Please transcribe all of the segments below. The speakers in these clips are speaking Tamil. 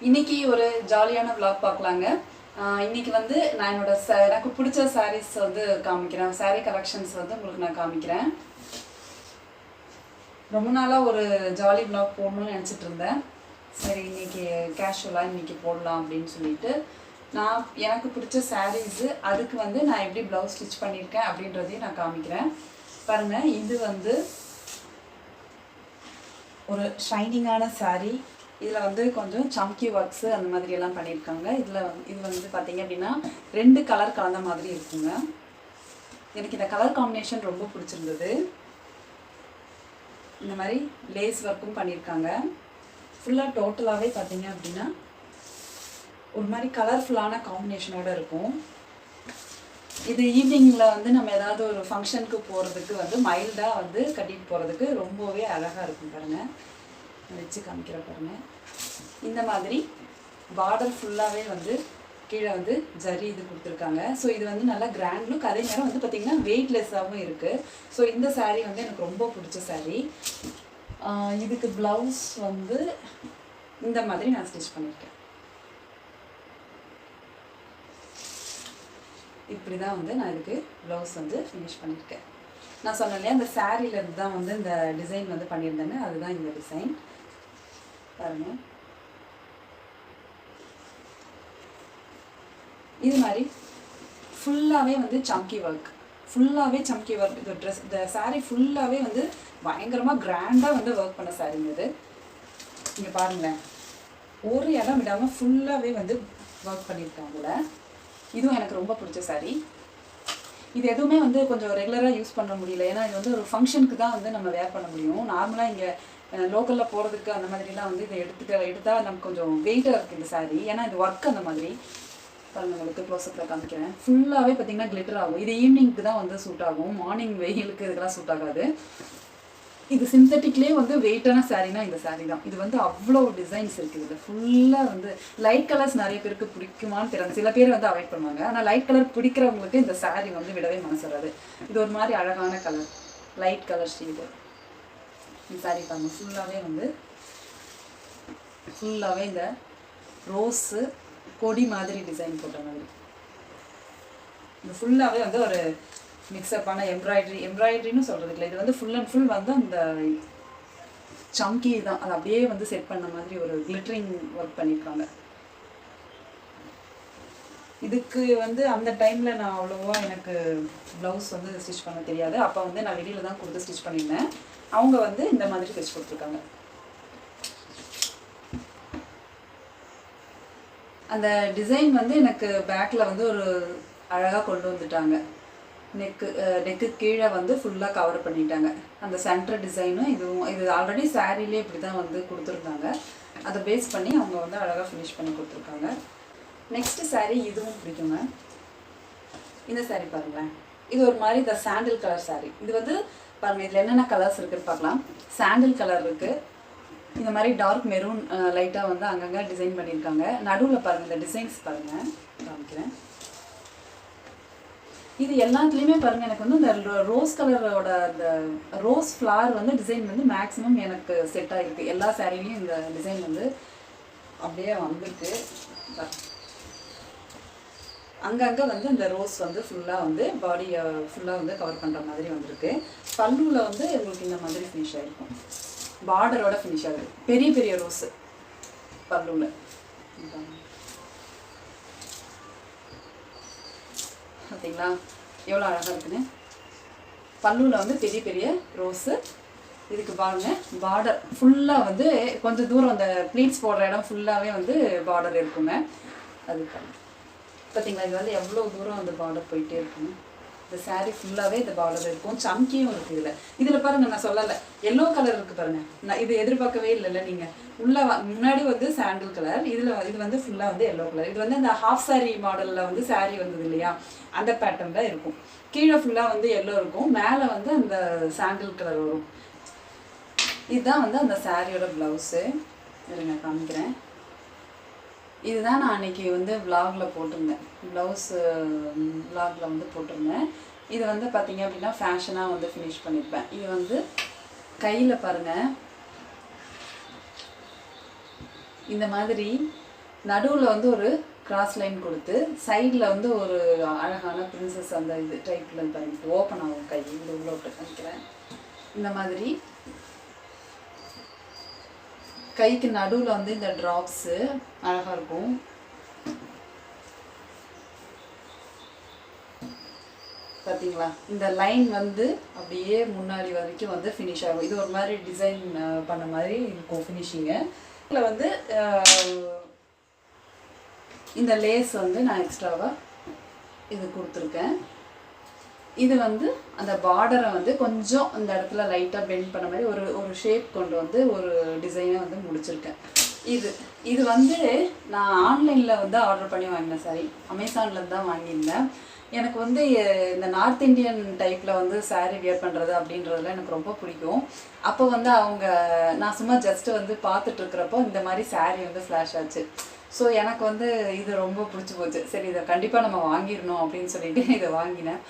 இன்னைக்கு ஒரு ஜாலியான vlog பார்க்கலாங்க. இன்னைக்கு வந்து நான் என்னோட எனக்கு பிடிச்ச sarees வந்து காமிக்கிறேன். saree collections வந்து உங்களுக்கு நான் காமிக்கிறேன். ரொம்ப நாளா ஒரு ஜாலி vlog போடணும்னு நினைச்சிட்டு இருந்தேன். சரி இன்னைக்கு கேஷுவலா இன்னைக்கு போடலாம் அப்படின்னு சொல்லிட்டு நான் எனக்கு பிடிச்ச sarees அதுக்கு வந்து நான் எப்படி blouse ஸ்டிட்ச் பண்ணிருக்கேன் அப்படின்றதையும் நான் காமிக்கிறேன். பாருங்க இது வந்து ஒரு ஷைனிங்கான saree. இதில் வந்து கொஞ்சம் சம்கி ஒர்க்ஸு அந்த மாதிரி எல்லாம் பண்ணியிருக்காங்க. இது வந்து பார்த்தீங்க அப்படின்னா 2 கலர் கலந்த மாதிரி இருக்குங்க. எனக்கு இந்த கலர் காம்பினேஷன் ரொம்ப பிடிச்சிருந்தது. இந்த மாதிரி லேஸ் ஒர்க்கும் பண்ணியிருக்காங்க. ஃபுல்லாக டோட்டலாகவே பார்த்தீங்க அப்படின்னா ஒரு மாதிரி கலர்ஃபுல்லான காம்பினேஷனோடு இருக்கும். இது ஈவினிங்கில் வந்து நம்ம ஏதாவது ஒரு ஃபங்க்ஷனுக்கு போகிறதுக்கு வந்து மைல்டாக வந்து கட்டிட்டு போகிறதுக்கு ரொம்பவே அழகாக இருக்கும். பாருங்கள், வச்சு காமிக்கிற பாருங்கள். இந்த மாதிரி பார்டர் ஃபுல்லாகவே வந்து கீழே வந்து ஜரி இது கொடுத்துருக்காங்க. ஸோ இது வந்து நல்லா கிராண்ட் லுக், அதே நேரம் வந்து பார்த்திங்கன்னா வெயிட்லெஸ்ஸாகவும் இருக்குது. ஸோ இந்த saree வந்து எனக்கு ரொம்ப பிடிச்ச saree. இதுக்கு ப்ளவுஸ் வந்து இந்த மாதிரி நான் ஸ்டிச் பண்ணியிருக்கேன். இப்படி தான் வந்து நான் இதுக்கு ப்ளவுஸ் வந்து ஃபினிஷ் பண்ணியிருக்கேன். நான் சொன்னேன் இல்லையா, அந்த சாரீலேருந்து தான் வந்து இந்த டிசைன் வந்து பண்ணியிருந்தேன்னு, அதுதான் இந்த டிசைன் பாருங்கள். இது மாதிரி ஃபுல்லாகவே வந்து சம்கி ஒர்க், இது ட்ரெஸ், இந்த சாரீ ஃபுல்லாகவே வந்து பயங்கரமாக கிராண்டாக வந்து ஒர்க் பண்ண சாரீங்க இது. இங்கே பாருங்களேன், ஒரு இடம் விடாமல் ஃபுல்லாகவே வந்து ஒர்க் பண்ணியிருக்காங்கள. இதுவும் எனக்கு ரொம்ப பிடிச்ச saree. இது எதுவுமே வந்து கொஞ்சம் ரெகுலராக யூஸ் பண்ண முடியல, ஏன்னா இது வந்து ஒரு ஃபங்க்ஷனுக்கு தான் வந்து நம்ம வேர் பண்ண முடியும். நார்மலாக இங்கே லோக்கலில் போகிறதுக்கு அந்த மாதிரிலாம் வந்து இதை எடுத்தால் நமக்கு கொஞ்சம் வெயிட்டாக இருக்குது இந்த saree. ஏன்னா இது ஒர்க் அந்த மாதிரி பாருங்கள், உங்களுக்கு க்ளோஸ்அப்பில் காமிக்கிறேன். ஃபுல்லாகவே பார்த்திங்கன்னா கிளிட்டர் ஆகும். இது ஈவினிங்க்கு தான் வந்து சூட் ஆகும், மார்னிங் வெயிலுக்கு இதுக்கெல்லாம் சூட் ஆகாது. இது சிந்தட்டிக்லேயே வந்து வெயிட்டான சாரீனா இந்த saree தான். இது வந்து அவ்வளோ டிசைன்ஸ் இருக்குது. இது ஃபுல்லாக வந்து லைட் கலர்ஸ் நிறைய பேருக்கு பிடிக்குமான்னு தெரியாது, சில பேர் வந்து அவாய்ட் பண்ணுவாங்க. ஆனால் லைட் கலர் பிடிக்கிறவங்களுக்கு இந்த saree வந்து விடவே மனசு வராது. இது ஒரு மாதிரி அழகான கலர், லைட் கலர் ஷேடு. இந்த saree பாருங்க, ஃபுல்லாகவே இந்த ரோஸு கொடி மாதிரி டிசைன் போட்ட மாதிரி. இந்த ஃபுல்லாகவே வந்து ஒரு மிக்ஸ்அப்பான எம்ப்ராய்டரின்னு சொல்கிறதுக்கு இல்லை, இது வந்து ஃபுல் அண்ட் ஃபுல் வந்து அந்த சம்கி தான், அது அப்படியே வந்து செட் பண்ண மாதிரி ஒரு கிளிட்டரிங் ஒர்க் பண்ணியிருக்காங்க. இதுக்கு வந்து அந்த டைமில் நான் அவ்வளோவா எனக்கு ப்ளவுஸ் வந்து ஸ்டிச் பண்ண தெரியாது. அப்போ வந்து நான் வெளியில் தான் கொடுத்து ஸ்டிச் பண்ணியிருந்தேன். அவங்க வந்து இந்த மாதிரி ஸ்டிச் கொடுத்துருக்காங்க. அந்த டிசைன் வந்து எனக்கு பேக்கில் வந்து ஒரு அழகாக கொண்டு வந்துட்டாங்க. நெக்கு கீழே வந்து ஃபுல்லாக கவர் பண்ணிட்டாங்க. அந்த சென்டர் டிசைனும் இது ஆல்ரெடி சாரீலே இப்படி தான் வந்து கொடுத்துருந்தாங்க. அதை பேஸ் பண்ணி அவங்க வந்து அழகாக ஃபினிஷ் பண்ணி கொடுத்துருக்காங்க. நெக்ஸ்ட்டு saree இதுவும் பிடிக்குங்க. இந்த saree பாருங்களேன், இது ஒரு மாதிரி இந்த சாண்டில் கலர் saree. இது வந்து பாருங்கள், இதில் என்னென்ன கலர்ஸ் இருக்குதுன்னு பார்க்கலாம். சாண்டில் கலர் இருக்குது, இந்த மாதிரி டார்க் மெரூன் லைட்டாக வந்து அங்கங்கே டிசைன் பண்ணியிருக்காங்க. நடுவில் பாருங்கள், இந்த டிசைன்ஸ் பாருங்கள், காமிக்கிறேன். இது எல்லாத்துலேயுமே பாருங்கள், எனக்கு வந்து இந்த ரோஸ் கலரோட அந்த ரோஸ் ஃப்ளவர் வந்து டிசைன் வந்து மேக்ஸிமம் எனக்கு செட் ஆகிருக்கு. எல்லா சாரீலையும் இந்த டிசைன் வந்து அப்படியே வந்திருக்கு. அங்கங்கே வந்து இந்த ரோஸ் வந்து ஃபுல்லாக வந்து பாடியை ஃபுல்லாக வந்து கவர் பண்ணுற மாதிரி வந்திருக்கு. பல்லுவில் வந்து உங்களுக்கு இந்த மாதிரி ஃபினிஷ் ஆகிருக்கும், பார்டரோட ஃபினிஷ் ஆகுது. பெரிய பெரிய ரோஸு பல்லுவில் பார்த்தீங்களா எவ்வளோ அழகாக இருக்குன்னு. பல்லுவில் வந்து பெரிய பெரிய ரோஸு. இதுக்கு பாருங்கள், பார்டர் ஃபுல்லாக வந்து கொஞ்சம் தூரம் அந்த ப்ளீட்ஸ் போடுற இடம் ஃபுல்லாகவே வந்து பார்டர் இருக்குங்க. அது பார்த்தீங்களா, இது வந்து எவ்வளோ தூரம் அந்த பார்டர் போயிட்டே இருக்குங்க. இந்த saree ஃபுல்லாகவே இந்த பார்டர் இருக்கும். சம்கியும் இருக்குது இதில் பாருங்கள், நான் சொல்லலை எல்லோ கலர் இருக்குது பாருங்கள். நான் இது எதிர்பார்க்கவே இல்லைல்ல நீங்கள். முன்னாடி வந்து சாண்டில் கலர், இது வந்து ஃபுல்லாக வந்து எல்லோ கலர். இது வந்து இந்த ஹாஃப் saree மாடலில் வந்து saree வந்தது இல்லையா, அந்த பேட்டர்னில் இருக்கும். கீழே ஃபுல்லாக வந்து எல்லோ இருக்கும், மேலே வந்து அந்த சாண்டில் கலர் வரும். இதுதான் வந்து அந்த சாரியோட ப்ளவுஸு. இருங்க காமிக்கிறேன். இதுதான் நான் அன்றைக்கி வந்து விலாகில் போட்டிருந்தேன், ப்ளவுஸு விலாகில் வந்து போட்டிருந்தேன். இது வந்து பார்த்திங்க அப்படின்னா ஃபேஷனாக வந்து ஃபினிஷ் பண்ணியிருப்பேன். இது வந்து கையில் பாருங்கள், இந்த மாதிரி நடுவில் வந்து ஒரு கிராஸ் லைன் கொடுத்து சைடில் வந்து ஒரு அழகான பிரின்சஸ் அந்த இது டைப்பில் பாருங்க ஓப்பன் ஆகும் கை இது உள்ள விட்டு காமிக்கிறேன். இந்த மாதிரி கைக்கு நடுவில் வந்து இந்த ட்ராப்ஸு அழகாக இருக்கும். பார்த்தீங்களா இந்த லைன் வந்து அப்படியே முன்னாடி வரைக்கும் வந்து ஃபினிஷ் ஆகும். இது ஒரு மாதிரி டிசைன் பண்ண மாதிரி இருக்கும் ஃபினிஷிங்கு. இதில் வந்து இந்த லேஸ் வந்து நான் எக்ஸ்ட்ராவாக இது கொடுத்துருக்கேன். இது வந்து அந்த பார்டரை வந்து கொஞ்சம் இந்த இடத்துல லைட்டாக பெண்ட் பண்ண மாதிரி ஒரு ஷேப் கொண்டு வந்து ஒரு டிசைனை வந்து முடிச்சிருக்கேன். இது வந்து நான் ஆன்லைனில் வந்து ஆர்டர் பண்ணி வாங்கினேன். சாரி, அமேசானில் தான் வாங்கியிருந்தேன். எனக்கு வந்து இந்த நார்த் இந்தியன் டைப்பில் வந்து சாரீ வியர் பண்ணுறது அப்படின்றதுல எனக்கு ரொம்ப பிடிக்கும். அப்போ வந்து நான் சும்மா ஜஸ்ட்டு வந்து பார்த்துட்ருக்கிறப்போ இந்த மாதிரி சாரீ வந்து ஃப்ளாஷ் ஆச்சு. ஸோ எனக்கு வந்து இது ரொம்ப பிடிச்சி போச்சு. சரி, இதை கண்டிப்பாக நம்ம வாங்கிடணும் அப்படின்னு சொல்லிட்டு இதை வாங்கினேன்.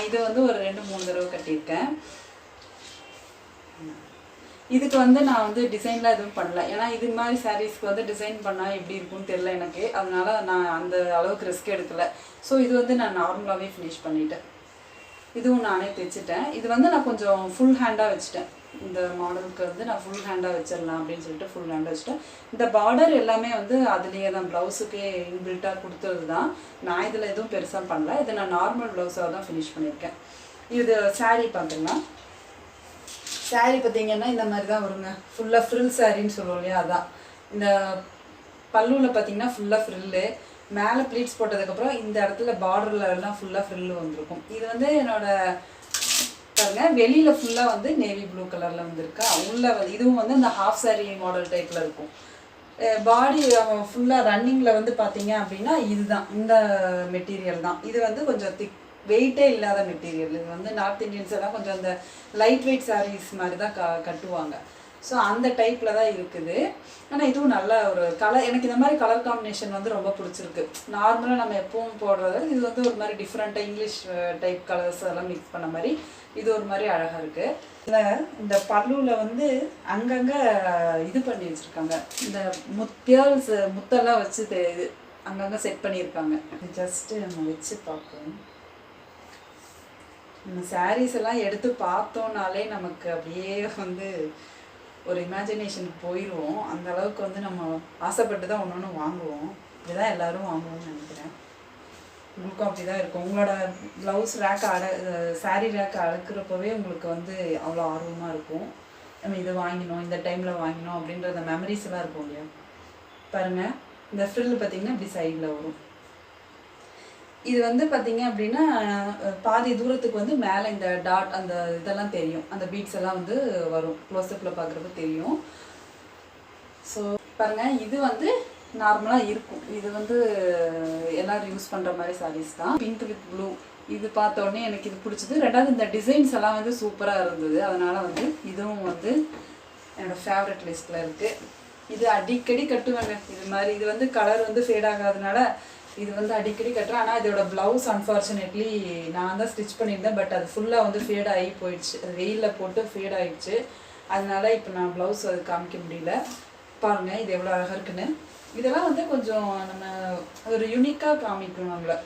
இது வந்து ஒரு 2-3 தடவை கட்டியிருக்கேன். இதுக்கு வந்து நான் வந்து டிசைன்லாம் எதுவும் பண்ணல. ஏன்னா இது மாதிரி சாரீஸ்க்கு வந்து டிசைன் பண்ணால் எப்படி இருக்கும்னு தெரியல எனக்கு. அதனால நான் அந்த அளவுக்கு ரிஸ்க் எடுக்கலை. ஸோ இது வந்து நான் நார்மலாகவே ஃபினிஷ் பண்ணிட்டேன். இதுவும் நானே தைச்சிட்டேன். இது வந்து நான் கொஞ்சம் ஃபுல் ஹேண்டாக வச்சுட்டேன். இந்த மாடலுக்கு வந்து நான் ஃபுல் ஹேண்டாக வச்சிடலாம் அப்படின்னு சொல்லிட்டு ஃபுல் ஹேண்டாக வச்சுட்டேன். இந்த பார்டர் எல்லாமே வந்து அதுலேயே தான் ப்ளவுஸுக்கே இன்பில்ட்டாக கொடுத்தது தான். நான் இதில் எதுவும் பெருசாக பண்ணல. இது நான் நார்மல் ப்ளவுஸாக தான் ஃபினிஷ் பண்ணியிருக்கேன். இது சாரீ பார்த்தீங்கன்னா சாரீ பார்த்தீங்கன்னா இந்த மாதிரி தான் வருங்க. ஃபுல்லாக ஃப்ரில் சாரின்னு சொல்லுவோம் இல்லையா, அதான். இந்த பல்லுவில் பார்த்தீங்கன்னா ஃபுல்லாக ஃப்ரில்லு, மேலே ப்ளீட்ஸ் போட்டதுக்கப்புறம் இந்த இடத்துல பார்டரில் எல்லாம் ஃபுல்லாக ஃப்ரில்லு வந்திருக்கும். இது வந்து என்னோடய பாருங்க வெளியில் ஃபுல்லாக வந்து நேவி ப்ளூ கலரில் வந்துருக்கா. உள்ளே வந்து இதுவும் வந்து இந்த ஹாஃப் சாரீ மாடல் டைப்பில் இருக்கும். பாடி ஃபுல்லாக ரன்னிங்கில் வந்து பார்த்தீங்க அப்படின்னா இதுதான் இந்த மெட்டீரியல் தான். இது வந்து கொஞ்சம் திக் வெயிட்டே இல்லாத மெட்டீரியல். இது வந்து நார்த் இந்தியன்ஸ் எல்லாம் கொஞ்சம் அந்த லைட் வெயிட் சாரீஸ் மாதிரி தான் கட்டுவாங்க. ஸோ அந்த டைப்பில் தான் இருக்குது. ஆனால் இதுவும் நல்ல ஒரு கலர். எனக்கு இந்த மாதிரி கலர் காம்பினேஷன் வந்து ரொம்ப பிடிச்சிருக்கு. நார்மலாக நம்ம எப்பவும் போடுறது இது வந்து ஒரு மாதிரி டிஃப்ரெண்ட்டாக இங்கிலீஷ் டைப் கலர்ஸ் எல்லாம் மிக்ஸ் பண்ண மாதிரி இது ஒரு மாதிரி அழகாக இருக்குது. இதில் இந்த பல்லுவில் வந்து அங்கங்கே இது பண்ணி வச்சுருக்காங்க. இந்த முத்தெல்லாம் வச்சு இது அங்கங்கே செட் பண்ணியிருக்காங்க. ஜஸ்ட்டு நம்ம வச்சு பார்ப்போம். நம்ம சாரீஸ் எல்லாம் எடுத்து பார்த்தோன்னாலே நமக்கு அப்படியே வந்து ஒரு இமேஜினேஷனுக்கு போயிடுவோம். அந்த அளவுக்கு வந்து நம்ம ஆசைப்பட்டு தான் ஒன்று வாங்குவோம். இதுதான் எல்லோரும் வாங்குவோம்னு நினைக்கிறேன். உங்களுக்கும் அப்படி தான் இருக்கும். உங்களோட ப்ளவுஸ் ரேக்கை சாரீ ரேக்கை அழுக்கிறப்பவே உங்களுக்கு வந்து அவ்வளோ ஆர்வமாக இருக்கும். நம்ம இது வாங்கினோம், இந்த டைமில் வாங்கினோம் அப்படின்ற அந்த மெமரிஸ் எல்லாம் இருக்கும் இல்லையா. பாருங்கள், இந்த ஃப்ரில் பார்த்திங்கன்னா இப்படி சைடில் வரும். இது வந்து பார்த்தீங்க அப்படின்னா பாதி தூரத்துக்கு வந்து மேலே இந்த டாட் அந்த இதெல்லாம் தெரியும். அந்த பீட்ஸ் எல்லாம் வந்து வரும். க்ளோஸ்அப்பில் பார்க்குறப்ப தெரியும். ஸோ பாருங்கள், இது வந்து நார்மலாக இருக்கும். இது வந்து எல்லோரும் யூஸ் பண்ணுற மாதிரி சாரீஸ் தான். பிங்க் வித் ப்ளூ இது பார்த்தோடனே எனக்கு இது பிடிச்சது. ரெண்டாவது இந்த டிசைன்ஸ் எல்லாம் வந்து சூப்பராக இருந்தது. அதனால் வந்து இதுவும் வந்து என்னோடய ஃபேவரட் லிஸ்ட்டில் இருக்குது. இது அடிக்கடி கட்டுவேங்க இது மாதிரி. இது வந்து கலர் வந்து ஃபேட் ஆகாதனால இது வந்து அடிக்கடி கட்டுறேன். ஆனால் இதோட ப்ளவுஸ் அன்ஃபார்ச்சுனேட்லி நான் தான் ஸ்டிச் பண்ணியிருந்தேன். பட் அது ஃபுல்லாக வந்து ஃபேட் ஆகி போயிடுச்சு. அது வெயிலில் போட்டு ஃபேட் ஆகிடுச்சு. அதனால இப்போ நான் ப்ளவுஸ் அது காமிக்க முடியல. பாருங்கள் இது எவ்வளோ அழகாக இருக்குன்னு. இதெல்லாம் வந்து கொஞ்சம் நம்ம ஒரு யூனிக்காக காமிக்கும் நம்மளை.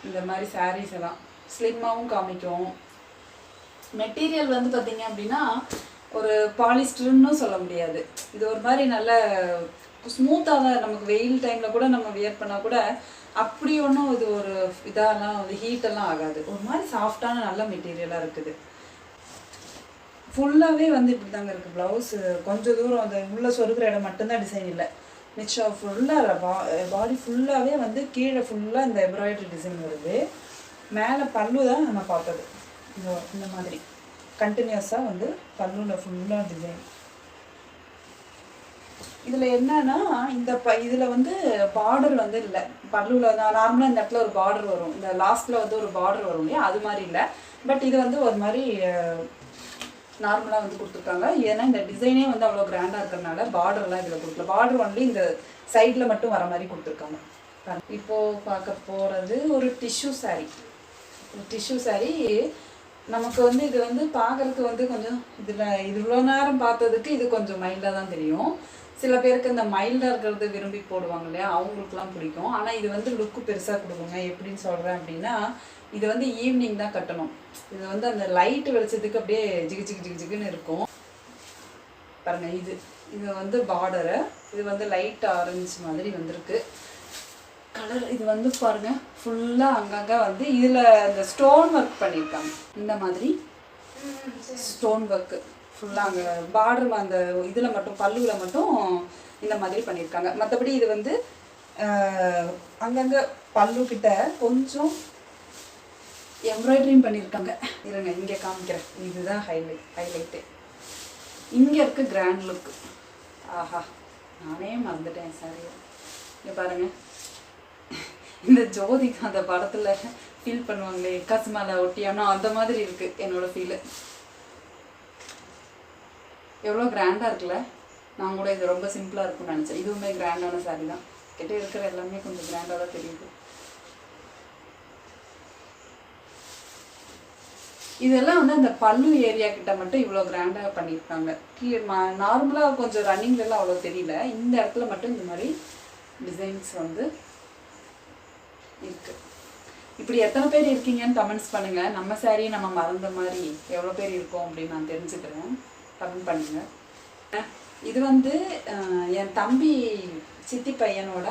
இந்த மாதிரி சாரீஸ் எல்லாம் ஸ்லிம்மாகவும் காமிக்கும். மெட்டீரியல் வந்து பார்த்திங்க அப்படின்னா ஒரு பாலிஸ்டர்னு சொல்ல முடியாது. இது ஒரு மாதிரி நல்ல ஸ்மூத்தாக தான். நமக்கு வெயில் டைமில் கூட நம்ம வியர் பண்ணால் கூட அப்படி ஒன்றும் இது ஒரு இதெல்லாம் வந்து ஹீட்டெல்லாம் ஆகாது. ஒரு மாதிரி சாஃப்டான நல்ல மெட்டீரியலாக இருக்குது. ஃபுல்லாகவே வந்து இப்படி தாங்க இருக்குது. ப்ளவுஸு கொஞ்சம் தூரம் அந்த உள்ளே சொருகிற இடம் மட்டும்தான் டிசைன் இல்லை. மிச்சம் ஃபுல்லாக பாடி ஃபுல்லாகவே வந்து கீழே ஃபுல்லாக இந்த எம்ப்ராய்டரி டிசைன் வருது. மேலே பல்லு தான் நம்ம பார்த்தது. இந்த மாதிரி கண்டினியூஸாக வந்து பல்லுவில் ஃபுல்லாக டிசைன். இதில் என்னன்னா இந்த இதில் வந்து பார்டர் வந்து இல்லை. பல்லுவில் நான் நார்மலாக இந்த இடத்துல ஒரு பார்டர் வரும். இந்த லாஸ்ட்டில் வந்து ஒரு பார்டர் வரும் இல்லையா, அது மாதிரி இல்லை. பட் இது வந்து ஒரு மாதிரி நார்மலாக வந்து கொடுத்துருக்காங்க. ஏன்னா இந்த டிசைனே வந்து அவ்வளோ கிராண்டாக இருக்கிறதுனால பார்டர்லாம் இதில் கொடுக்கல. பார்டர் ஒன்லி இந்த சைடில் மட்டும் வர மாதிரி கொடுத்துருக்காங்க. இப்போது பார்க்க போகிறது ஒரு டிஷ்யூ சாரீ. டிஷ்யூ சாரீ நமக்கு வந்து இது வந்து பார்க்குறதுக்கு வந்து கொஞ்சம் இதில் இது இவ்வளோ நேரம் பார்த்ததுக்கு இது கொஞ்சம் மைல்டாக தான் தெரியும். சில பேருக்கு இந்த மைல்டாக இருக்கிறது விரும்பி போடுவாங்க இல்லையா, அவங்களுக்குலாம் பிடிக்கும். ஆனால் இது வந்து லுக்கு பெருசாக கொடுக்குங்க. எப்படின்னு சொல்கிறேன் அப்படின்னா, இது வந்து ஈவினிங் தான் கட்டணும். இது வந்து அந்த லைட்டு வெளிச்சத்துக்கு அப்படியே ஜிகு ஜிகு ஜிகு ஜிகுன்னு இருக்கும் பாருங்கள். இது வந்து பார்டரு, இது வந்து லைட் ஆரஞ்சு மாதிரி வந்திருக்கு கலர். இது வந்து பாருங்கள் ஃபுல்லாக அங்கங்கே வந்து இதில் இந்த ஸ்டோன் ஒர்க் பண்ணியிருக்காங்க. இந்த மாதிரி ஸ்டோன் ஒர்க்கு ஃபுல்லாக அங்கே பார்டர் அந்த இதில் மட்டும் பல்லுவில் மட்டும் இந்த மாதிரி பண்ணியிருக்காங்க. மற்றபடி இது வந்து அங்கங்கே பல்லுக்கிட்ட கொஞ்சம் எம்ப்ராய்டரியும் பண்ணியிருக்காங்க. இருங்க இங்கே காமிக்கிறேன். இதுதான் ஹைலைட்டு. இங்கே இருக்குது கிராண்ட் லுக்கு. ஆஹா, நானே மறந்துட்டேன் சாரியை. இங்கே பாருங்கள், இந்த ஜோதிகா அந்த படத்தில் ஃபீல் பண்ணுவாங்களே கசுமால ஒட்டியானோ அந்த மாதிரி இருக்குது என்னோடய ஃபீலு. எவ்வளோ கிராண்டாக இருக்குல்ல. நான் கூட இது ரொம்ப சிம்பிளாக இருக்கும்னு நினச்சேன். இதுவுமே கிராண்டான சாரி தான். கிட்ட இருக்கிற எல்லாமே கொஞ்சம் கிராண்டாக தான் தெரியுது. இதெல்லாம் வந்து அந்த பல்லு ஏரியா கிட்ட மட்டும் இவ்வளோ கிராண்டாக பண்ணியிருக்காங்க. நார்மலாக கொஞ்சம் ரன்னிங்லாம் அவ்வளோ தெரியல. இந்த இடத்துல மட்டும் இந்த மாதிரி டிசைன்ஸ் வந்து இருக்குது. இப்படி எத்தனை பேர் இருக்கீங்கன்னு கமெண்ட்ஸ் பண்ணுங்கள். நம்ம சாரியை நம்ம மறந்த மாதிரி எவ்வளோ பேர் இருக்கோம் அப்படின்னு நான் தெரிஞ்சுக்கிறேன். கமெண்ட் பண்ணுங்கள். இது வந்து என் தம்பி சித்தி பையனோட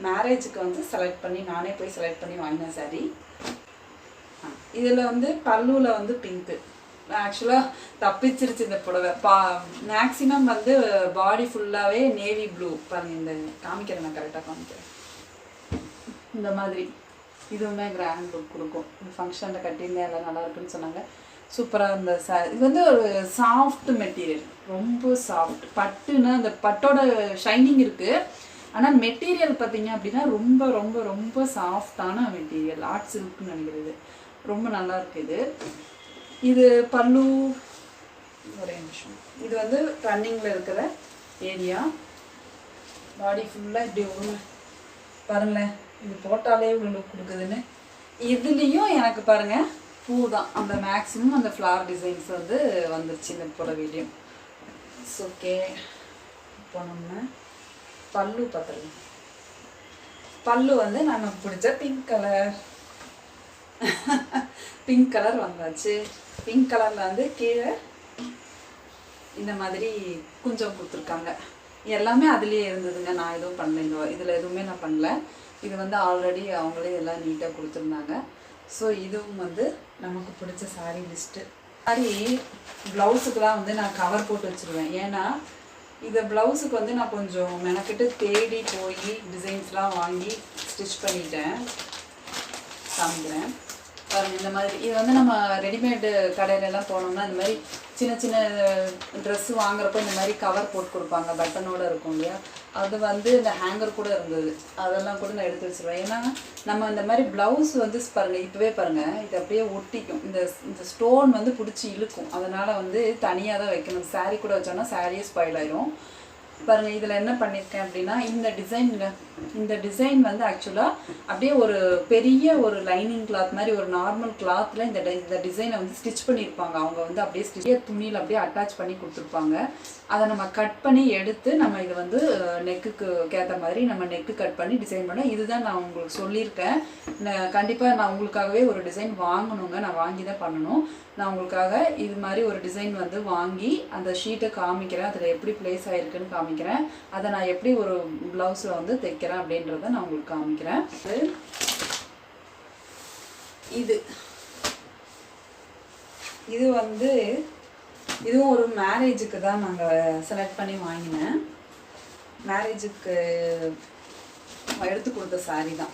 மேரேஜுக்கு வந்து செலக்ட் பண்ணி நானே போய் செலக்ட் பண்ணி வாங்கினேன் சாரி. இதில் வந்து பல்லுவில் வந்து பிங்க்கு. ஆக்சுவலாக தப்பிச்சிருச்சு இந்த புடவை. மேக்ஸிமம் வந்து பாடி ஃபுல்லாகவே நேவி ப்ளூ. பாருங்கள், இந்த காமிக்கிறேன், நான் கரெக்டாக காமிக்கிறேன். இந்த மாதிரி இதுவுமே கிராண்ட் லுக் கொடுக்கும். இந்த ஃபங்க்ஷனில் கட்டியிருந்தேன், எல்லாம் நல்லா இருக்குன்னு சொன்னாங்க. சூப்பராக இந்த இது வந்து ஒரு சாஃப்ட் மெட்டீரியல், ரொம்ப சாஃப்ட். பட்டுன்னா அந்த பட்டோட ஷைனிங் இருக்குது. ஆனால் மெட்டீரியல் பார்த்தீங்க அப்படின்னா ரொம்ப ரொம்ப ரொம்ப சாஃப்டான மெட்டீரியல். ஆர்ட் சில்க்னு நினைக்கிறது. ரொம்ப நல்லா இருக்குது. இது பல்லு, ஒரே நிமிஷம். இது வந்து ரன்னிங்கில் இருக்கிற ஏரியா. பாடி ஃபுல்லாக இப்படி பாருங்களேன், இது போட்டாலே இவ்வளோ லுக் கொடுக்குதுன்னு. இதுலேயும் எனக்கு பாருங்கள் பூ தான். அந்த மேக்ஸிமம் அந்த ஃப்ளார் டிசைன்ஸ் வந்து வந்துருச்சு இந்த புடவையிலையும். ஓகே, இப்போ நம்ம பல்லு பார்த்துருங்க. பல்லு வந்து நமக்கு பிடிச்ச பிங்க் கலர் வந்தாச்சு. பிங்க் கலரில் வந்து கீழே இந்த மாதிரி குஞ்சம் கொடுத்துருக்காங்க. எல்லாமே அதுலேயே இருந்ததுங்க. நான் எதுவும் பண்ணல, இதில் எதுவுமே நான் பண்ணல. இது வந்து ஆல்ரெடி அவங்களே எல்லாம் நீட்டாக கொடுத்துருந்தாங்க. ஸோ இதுவும் வந்து நமக்கு பிடிச்ச சாரீ லிஸ்ட்டு. சாரி ப்ளவுஸுக்கெலாம் வந்து நான் கவர் போட்டு வச்சுருவேன். ஏன்னா இந்த ப்ளவுஸுக்கு வந்து நான் கொஞ்சம் மெனக்கிட்டு தேடி போய் டிசைன்ஸ்லாம் வாங்கி ஸ்டிச் பண்ணிட்டேன். காமிக்கிறேன் பாருங்கள். இந்த மாதிரி இது வந்து நம்ம ரெடிமேடு கடையிலலாம் போனோம்னா இந்த மாதிரி சின்ன சின்ன ட்ரெஸ்ஸு வாங்குறப்போ இந்த மாதிரி கவர் போட்டு கொடுப்பாங்க, பட்டனோடு இருக்கும் இல்லையா. அது வந்து இந்த ஹேங்கர் கூட இருந்தது. அதெல்லாம் கூட நான் எடுத்து வச்சுருவேன். ஏன்னா நம்ம இந்த மாதிரி ப்ளவுஸ் வந்து பாருங்கள், இப்போவே பாருங்கள், இது அப்படியே ஒட்டிக்கும். இந்த ஸ்டோன் வந்து பிடிச்சி இழுக்கும். அதனால் வந்து தனியாக தான் வைக்கணும். சாரீ கூட வச்சோன்னா சாரியே ஸ்பாயில் ஆயிரும். பாருங்கள், இதில் என்ன பண்ணியிருக்கேன் அப்படின்னா இந்த டிசைன் வந்து ஆக்சுவலாக அப்படியே ஒரு பெரிய ஒரு லைனிங் கிளாத் மாதிரி ஒரு நார்மல் கிளாத்தில் இந்த டிசைனை வந்து ஸ்டிச் பண்ணியிருப்பாங்க. அவங்க வந்து அப்படியே துணியில் அப்படியே அட்டாச் பண்ணி கொடுத்துருப்பாங்க. அதை நம்ம கட் பண்ணி எடுத்து நம்ம இதை வந்து நெக்குக்கு ஏற்ற மாதிரி நம்ம நெக்கு கட் பண்ணி டிசைன் பண்ண. இதுதான் நான் உங்களுக்கு சொல்லியிருக்கேன். கண்டிப்பாக நான் உங்களுக்காகவே ஒரு டிசைன் வாங்கணுங்க. நான் வாங்கி தான் பண்ணணும். நான் உங்களுக்காக இது மாதிரி ஒரு டிசைன் வந்து வாங்கி அந்த ஷீட்டை காமிக்கிறேன். அதில் எப்படி ப்ளேஸ் ஆகிருக்குன்னு காமிக்கிறேன். அதை நான் எப்படி ஒரு ப்ளவுஸில் வந்து தைக்கிறேன் அப்படின்றத நான் உங்களுக்கு காமிக்கிறேன். இது வந்து இதுவும் ஒரு மேரேஜுக்கு தான் நாங்கள் செலக்ட் பண்ணி வாங்கினேன். மேரேஜுக்கு எடுத்து கொடுத்த சாரீ தான்.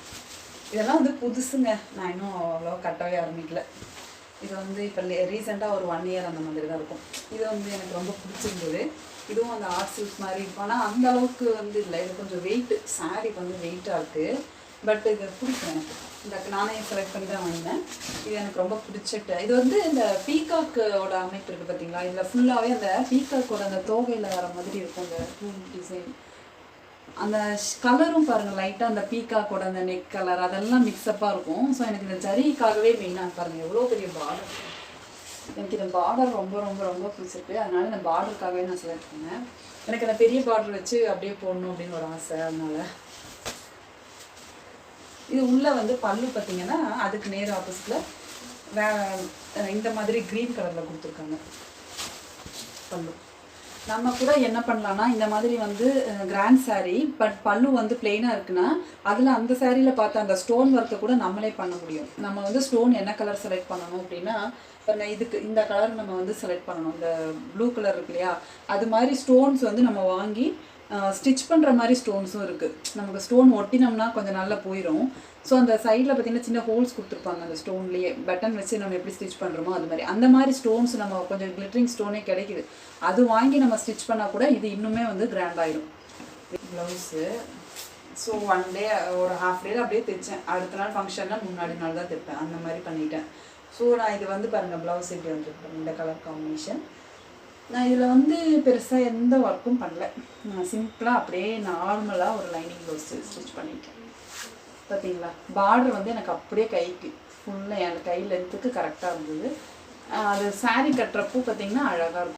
இதெல்லாம் வந்து புதுசுங்க. நான் இன்னும் அவ்வளோ கட்டவே ஆரம்பிக்கல. இது வந்து இப்போ ரீசெண்டாக ஒரு 1 இயர் அந்த மாதிரி தான் இருக்கும். இது வந்து எனக்கு ரொம்ப பிடிச்சிருந்தது. இதுவும் அந்த ஆர்ட் சில்க் மாதிரி இருக்கும். ஆனால் அந்த அளவுக்கு வந்து இல்லை. இது கொஞ்சம் வெயிட்டு, சாரீ வந்து வெயிட்டாக இருக்குது. பட் இது பிடிக்கும் எனக்கு. இந்த நானே செலக்ட் பண்ணி தான் வாங்கினேன். இது எனக்கு ரொம்ப பிடிச்சிட்டு. இது வந்து இந்த பீகாக்கோட அமைப்பு இருக்குது பார்த்தீங்களா. இதில் ஃபுல்லாகவே அந்த பீகாக்கோட அந்த தோகையில் வர மாதிரி இருக்கும் அந்த ஃபுல் டிசைன். அந்த கலரும் பாருங்கள், லைட்டாக அந்த பீகாக்கோட அந்த நெக் கலர் அதெல்லாம் மிக்ஸ்அப்பாக இருக்கும். ஸோ எனக்கு இந்த ஜரிக்காகவே மெயினாக பாருங்கள் எவ்வளோ பெரிய பார்டர். எனக்கு இந்த பார்டர் ரொம்ப ரொம்ப ரொம்ப பிடிச்சிருக்கு. அதனால இந்த பார்டருக்காகவே நான் செலக்ட் பண்ணேன். எனக்கு அந்த பெரிய பார்டர் வச்சு அப்படியே போடணும் அப்படின்னு ஒரு ஆசை. அதனால இது உள்ளே வந்து பல்லு பார்த்தீங்கன்னா அதுக்கு நேர் ஆப்போசிட்டில் இந்த மாதிரி க்ரீன் கலரில் கொடுத்துருக்காங்க பல்லு. நம்ம கூட என்ன பண்ணலான்னா இந்த மாதிரி வந்து கிராண்ட் சாரீ பட் பல்லு வந்து பிளெயினாக இருக்குன்னா அதில் அந்த சாரியில் பார்த்த அந்த ஸ்டோன் ஒர்க்கை கூட நம்மளே பண்ண முடியும். நம்ம வந்து ஸ்டோன் என்ன கலர் செலக்ட் பண்ணணும் அப்படின்னா இதுக்கு இந்த கலர் நம்ம வந்து செலக்ட் பண்ணணும். இந்த ப்ளூ கலர் இருக்கு இல்லையா, அது மாதிரி ஸ்டோன்ஸ் வந்து நம்ம வாங்கி ஸ்டிச் பண்ணுற மாதிரி ஸ்டோன்ஸும் இருக்குது. நமக்கு ஸ்டோன் ஒட்டினோம்னா கொஞ்சம் நல்லா போயிடும். ஸோ அந்த சைடில் பார்த்திங்கன்னா சின்ன ஹோல்ஸ் கொடுத்துருப்பாங்க அந்த ஸ்டோன்லேயே, பட்டன் வச்சு நம்ம எப்படி ஸ்டிச் பண்ணுறோமோ அது மாதிரி. அந்த மாதிரி ஸ்டோன்ஸ் நம்ம கொஞ்சம் கிளிட்டரிங் ஸ்டோனே கிடைக்குது, அது வாங்கி நம்ம ஸ்டிச் பண்ணால் கூட இது இன்னுமே வந்து கிராண்ட் ஆகிடும். ப்ளவுஸு ஸோ 1 டே ஒரு ஹாஃப் டேயில் அப்படியே தைச்சேன். அடுத்த நாள் ஃபங்க்ஷன்னால் முன்னாடி நாள் தான் தைப்பேன், அந்த மாதிரி பண்ணிட்டேன். ஸோ நான் இது வந்து பாருங்கள் ப்ளவுஸ் இப்படி வந்துருக்கேன், இந்த கலர் காம்பினேஷன். நான் இதில் வந்து பெருசாக எந்த ஒர்க்கும் பண்ணல, நான் சிம்பிளாக அப்படியே நார்மலாக ஒரு லைனிங் ப்ளவுஸ் ஸ்டிச் பண்ணிட்டேன். பார்த்தீங்களா, பார்டர் வந்து எனக்கு அப்படியே கைக்கு ஃபுல்லாக என் கை லென்த்துக்கு கரெக்டாக இருந்தது. அது சாரீ கட்டுறப்போ பார்த்திங்கன்னா அழகாக இருக்கும்.